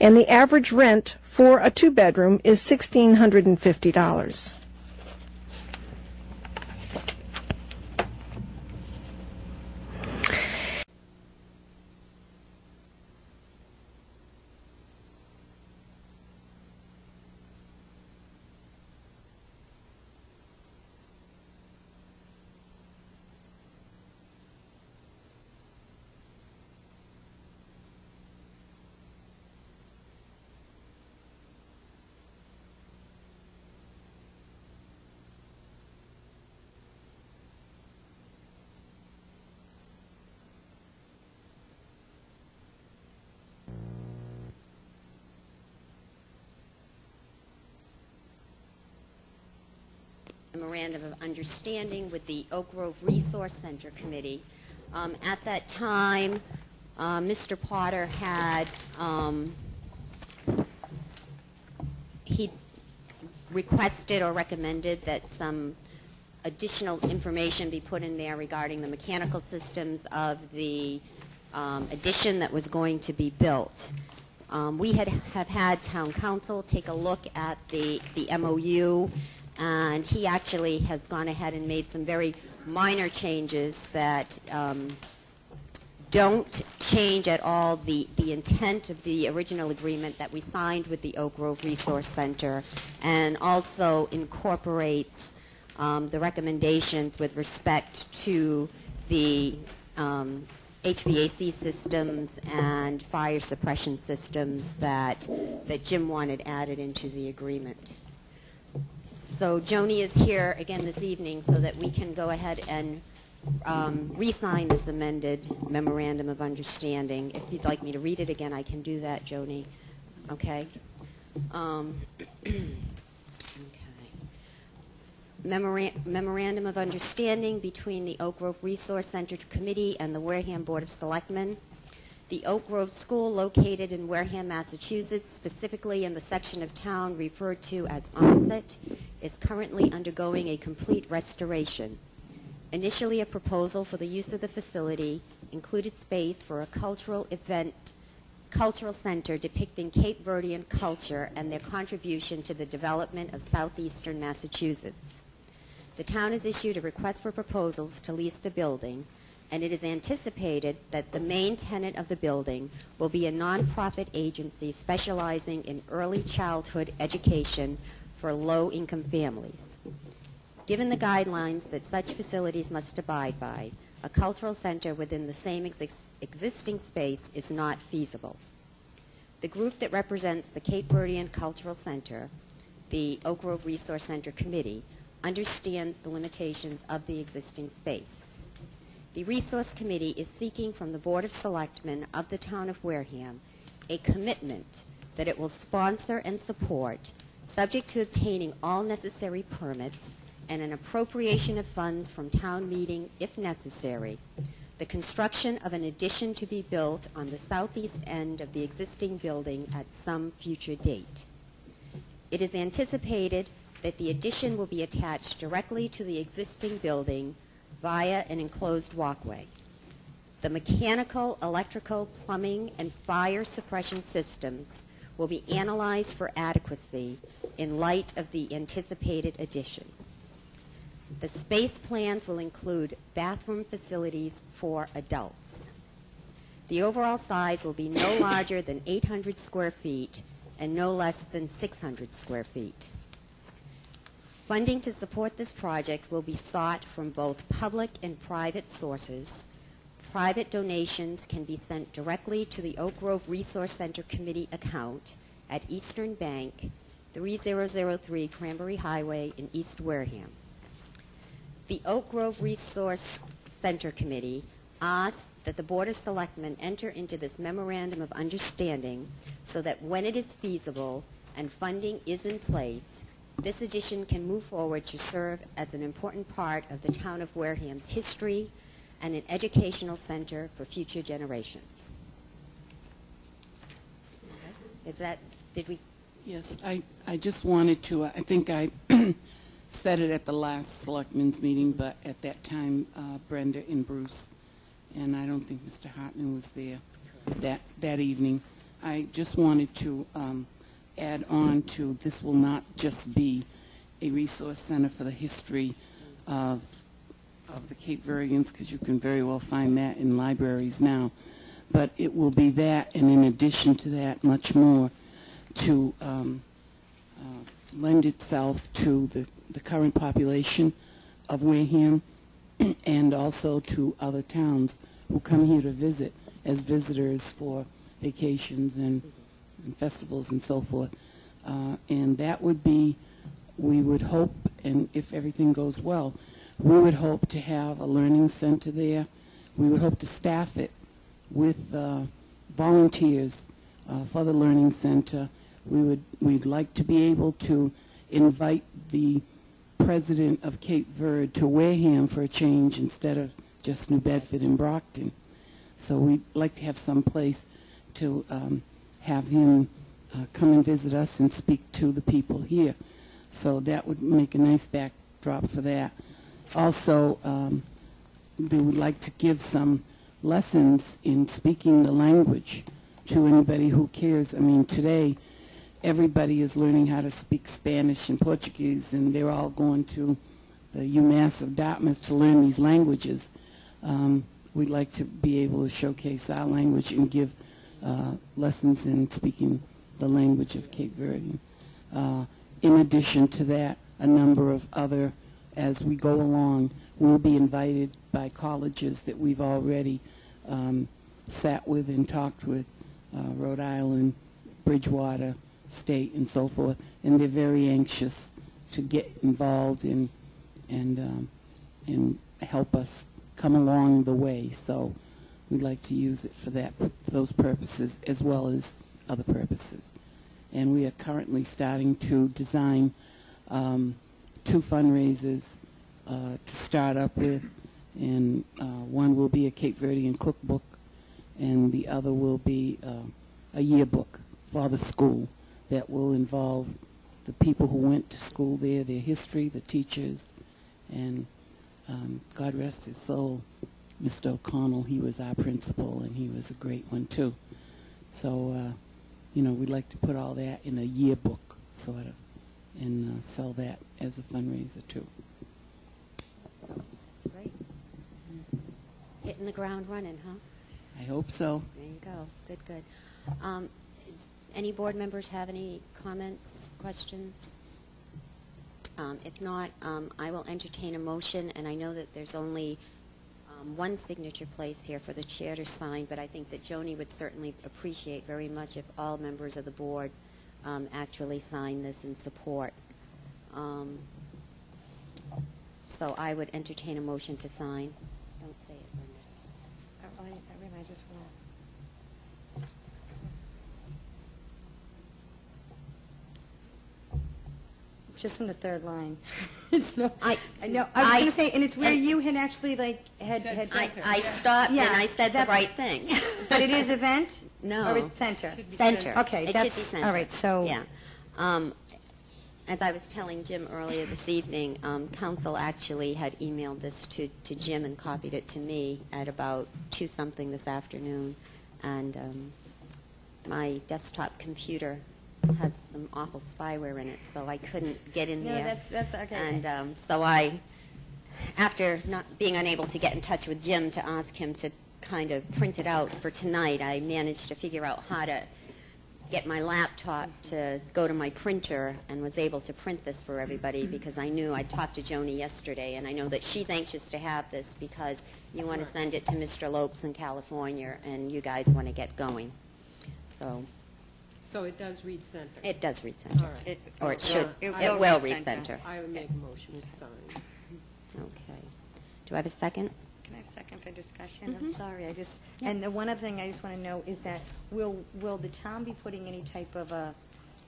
and the average rent for a two-bedroom is $1,650. Memorandum of Understanding with the Oak Grove Resource Center Committee. At that time, Mr. Potter had he requested or recommended that some additional information be put in there regarding the mechanical systems of the addition that was going to be built. We have had Town Council take a look at the MOU, and he actually has gone ahead and made some very minor changes that don't change at all the intent of the original agreement that we signed with the Oak Grove Resource Center, and also incorporates the recommendations with respect to the HVAC systems and fire suppression systems that Jim wanted added into the agreement. So Joni is here again this evening so that we can go ahead and re-sign this amended Memorandum of Understanding. If you'd like me to read it again, I can do that, Joni. Okay. Memorandum of Understanding between the Oak Grove Resource Center Committee and the Wareham Board of Selectmen. The Oak Grove School, located in Wareham, Massachusetts, specifically in the section of town referred to as Onset, is currently undergoing a complete restoration. Initially, a proposal for the use of the facility included space for a cultural center depicting Cape Verdean culture and their contribution to the development of southeastern Massachusetts. The town has issued a request for proposals to lease the building, and it is anticipated that the main tenant of the building will be a nonprofit agency specializing in early childhood education for low-income families. Given the guidelines that such facilities must abide by, a cultural center within the same existing space is not feasible. The group that represents the Cape Verdean Cultural Center, the Oak Grove Resource Center Committee, understands the limitations of the existing space. The Resource Committee is seeking from the Board of Selectmen of the town of Wareham a commitment that it will sponsor and support, subject to obtaining all necessary permits and an appropriation of funds from town meeting if necessary, the construction of an addition to be built on the southeast end of the existing building at some future date. It is anticipated that the addition will be attached directly to the existing building via an enclosed walkway. The mechanical, electrical, plumbing, and fire suppression systems will be analyzed for adequacy in light of the anticipated addition. The space plans will include bathroom facilities for adults. The overall size will be no larger than 800 square feet and no less than 600 square feet. Funding to support this project will be sought from both public and private sources. Private donations can be sent directly to the Oak Grove Resource Center Committee account at Eastern Bank, 3003 Cranberry Highway in East Wareham. The Oak Grove Resource Center Committee asks that the Board of Selectmen enter into this Memorandum of Understanding so that when it is feasible and funding is in place, this addition can move forward to serve as an important part of the town of Wareham's history and an educational center for future generations. Is that, did we? Yes, I just wanted to, I think I said it at the last Selectmen's meeting, but at that time, Brenda and Bruce, and I don't think Mr. Hartman was there that evening. I just wanted to add on to, this will not just be a resource center for the history of the Cape Verdeans, because you can very well find that in libraries now, but it will be that, and in addition to that, much more, to lend itself to the current population of Wareham and also to other towns who come here to visit as visitors for vacations and festivals and so forth. And that would be, we would hope, and if everything goes well, we would hope to have a learning center there. We would hope to staff it with volunteers for the learning center. We'd like to be able to invite the president of Cape Verde to Wareham for a change instead of just New Bedford and Brockton. So we'd like to have some place to have him come and visit us and speak to the people here. So that would make a nice backdrop for that. Also, they would like to give some lessons in speaking the language to anybody who cares. I mean, today, everybody is learning how to speak Spanish and Portuguese, and they're all going to the UMass of Dartmouth to learn these languages. We'd like to be able to showcase our language and give lessons in speaking the language of Cape Verde. In addition to that, a number of other, as we go along, we'll be invited by colleges that we've already sat with and talked with, Rhode Island, Bridgewater State, and so forth, and they're very anxious to get involved and help us come along the way. So we'd like to use it for those purposes as well as other purposes. And we are currently starting to design 2 fundraisers to start up with, and one will be a Cape Verdean cookbook, and the other will be a yearbook for the school that will involve the people who went to school there, their history, the teachers, and God rest his soul, Mr. O'Connell. He was our principal, and he was a great one too. So, you know, we'd like to put all that in a yearbook, sort of, and sell that as a fundraiser too. So, that's great. Hitting the ground running, huh? I hope so. There you go. Good, good. Any board members have any comments, questions? If not, I will entertain a motion, and I know that there's only one signature place here for the chair to sign, but I think that Joni would certainly appreciate very much if all members of the board actually sign this in support. So I would entertain a motion to sign. Don't say it, Brenda. I just want just on the third line. It's no, I know. I was going to say, and it's where you had actually had. I stopped and I said the right thing. But it is event. No. Or is center? Center. Okay, it that's should be center. all right. So yeah. As I was telling Jim earlier this evening, council actually had emailed this to Jim and copied it to me at about 2-something this afternoon, and my desktop computer has some awful spyware in it, so I couldn't get in there. No, that's okay. And so I, after not being unable to get in touch with Jim to ask him to kind of print it out for tonight, I managed to figure out how to get my laptop to go to my printer and was able to print this for everybody because I knew I'd talked to Joni yesterday, and I know that she's anxious to have this because you want to send it to Mr. Lopes in California and you guys want to get going. So it does read center? It does read center. All right. Or it should. It It will read center. I would make a motion to sign. Okay. Do I have a second? Can I have a second for discussion? I'm sorry. And the one other thing I just want to know is that will the town be putting any type of a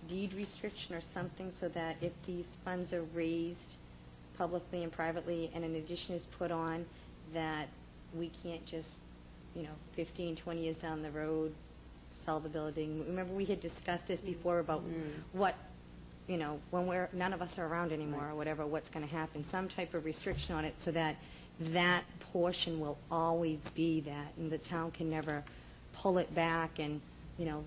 deed restriction or something so that if these funds are raised publicly and privately and an addition is put on, that we can't just, 15, 20 years down the road sell the building? Remember we had discussed this before about what, when none of us are around anymore or whatever, what's going to happen, some type of restriction on it so that portion will always be that, and the town can never pull it back and you know,